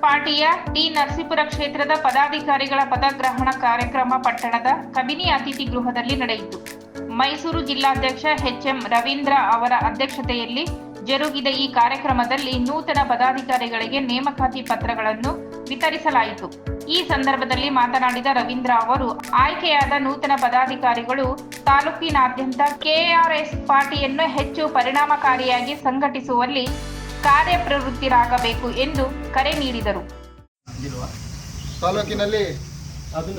ಪಾರ್ಟಿಯ ಟಿ ನರಸೀಪುರ ಕ್ಷೇತ್ರದ ಪದಾಧಿಕಾರಿಗಳ ಪದಗ್ರಹಣ ಕಾರ್ಯಕ್ರಮ ಪಟ್ಟಣದ ಕಬಿನಿ ಅತಿಥಿ ಗೃಹದಲ್ಲಿ ನಡೆಯಿತು. ಮೈಸೂರು ಜಿಲ್ಲಾಧ್ಯಕ್ಷ ಎಚ್.ಎಂ. ರವೀಂದ್ರ ಅವರ ಅಧ್ಯಕ್ಷತೆಯಲ್ಲಿ ಜರುಗಿದ ಈ ಕಾರ್ಯಕ್ರಮದಲ್ಲಿ ನೂತನ ಪದಾಧಿಕಾರಿಗಳಿಗೆ ನೇಮಕಾತಿ ಪತ್ರಗಳನ್ನು ವಿತರಿಸಲಾಯಿತು. ಈ ಸಂದರ್ಭದಲ್ಲಿ ಮಾತನಾಡಿದ ರವೀಂದ್ರ ಅವರು, ಆಯ್ಕೆಯಾದ ನೂತನ ಪದಾಧಿಕಾರಿಗಳು ತಾಲೂಕಿನಾದ್ಯಂತ ಕೆಆರ್ಎಸ್ ಪಾರ್ಟಿಯನ್ನು ಹೆಚ್ಚು ಪರಿಣಾಮಕಾರಿಯಾಗಿ ಸಂಘಟಿಸುವಲ್ಲಿ ಕಾರ್ಯಪ್ರವೃತ್ತರಾಗಬೇಕು ಎಂದು ಕರೆ ನೀಡಿದರು. ತಾಲೂಕಿನಲ್ಲಿ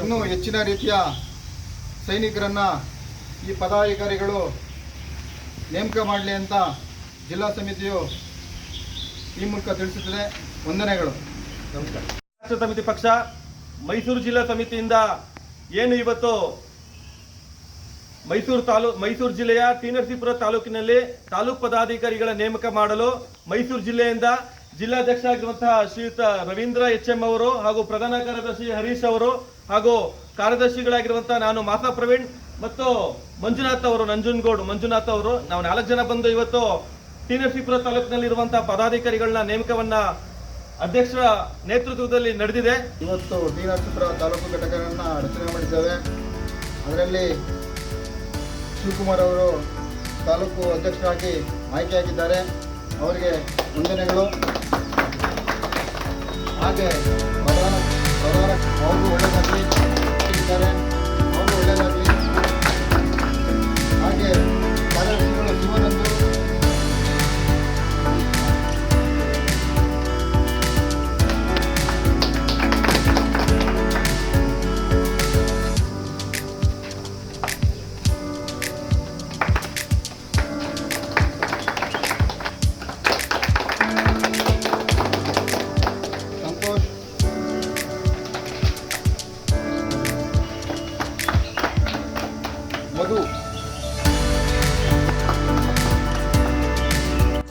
ಇನ್ನೂ ಹೆಚ್ಚಿನ ರೀತಿಯ ಸೈನಿಕರನ್ನ ಈ ಪದಾಧಿಕಾರಿಗಳು ನೇಮಕ ಮಾಡಲಿ ಅಂತ ಜಿಲ್ಲಾ ಸಮಿತಿಯು ಈ ಮೂಲಕ ತಿಳಿಸುತ್ತದೆ. ವಂದನೆಗಳು. ನಮಸ್ಕಾರ. ರಾಷ್ಟ್ರ ಸಮಿತಿ ಪಕ್ಷ ಮೈಸೂರು ಜಿಲ್ಲಾ ಸಮಿತಿಯಿಂದ ಏನು ಇವತ್ತು ಮೈಸೂರು ಜಿಲ್ಲೆಯ ಟಿ ನರಸೀಪುರ ತಾಲೂಕಿನಲ್ಲಿ ತಾಲೂಕು ಪದಾಧಿಕಾರಿಗಳ ನೇಮಕ ಮಾಡಲು ಮೈಸೂರು ಜಿಲ್ಲೆಯಿಂದ ಜಿಲ್ಲಾಧ್ಯಕ್ಷ ಆಗಿರುವಂತಹ ಶ್ರೀಯುತ ರವೀಂದ್ರ ಎಚ್.ಎಂ. ಅವರು ಹಾಗೂ ಪ್ರಧಾನ ಕಾರ್ಯದರ್ಶಿ ಹರೀಶ್ ಅವರು ಹಾಗೂ ಕಾರ್ಯದರ್ಶಿಗಳಾಗಿರುವಂತಹ ನಾನು ಮಾಸಾ ಪ್ರವೀಣ್ ಮತ್ತು ಮಂಜುನಾಥ್ ಅವರು ಮಂಜುನಾಥ್ ಅವರು ನಾವು 4 ಜನ ಬಂದು ಇವತ್ತು ಟಿ ನರಸೀಪುರ ತಾಲೂಕಿನಲ್ಲಿರುವಂತಹ ಪದಾಧಿಕಾರಿಗಳನ್ನ ನೇಮಕವನ್ನ ಅಧ್ಯಕ್ಷರ ನೇತೃತ್ವದಲ್ಲಿ ನಡೆದಿದೆ. ಇವತ್ತು ಟಿ ನರಸೀಪುರ ತಾಲೂಕು ಘಟಕವನ್ನು ರಚನೆ ಮಾಡಿದ್ದೇವೆ. ಅದರಲ್ಲಿ ಶಿವಕುಮಾರ್ ಅವರು ತಾಲೂಕು ಅಧ್ಯಕ್ಷರಾಗಿ ಆಯ್ಕೆಯಾಗಿದ್ದಾರೆ. ಅವರಿಗೆ ವಂದನೆಗಳು. ಹಾಗೆ ಅವರು ಒಳ್ಳೆಯದಾಗಲಿ ಇದ್ದಾರೆ, ಅವರು ಒಳ್ಳೆಯದಾಗಲಿ. ಹಾಗೆ ಕಾರ್ಯದರ್ಶಿಗಳು ಶಿವನಂದು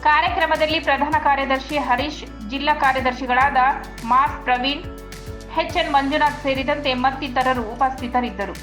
ಕಾರ್ಯಕ್ರಮದಲ್ಲಿ ಪ್ರಧಾನ ಕಾರ್ಯದರ್ಶಿ ಹರೀಶ್, ಜಿಲ್ಲಾ ಕಾರ್ಯದರ್ಶಿಗಳಾದ ಮಾಸ್ ಪ್ರವೀಣ್, ಎಚ್.ಎನ್. ಮಂಜುನಾಥ್ ಸೇರಿದಂತೆ ಮತ್ತಿತರರು ಉಪಸ್ಥಿತರಿದ್ದರು.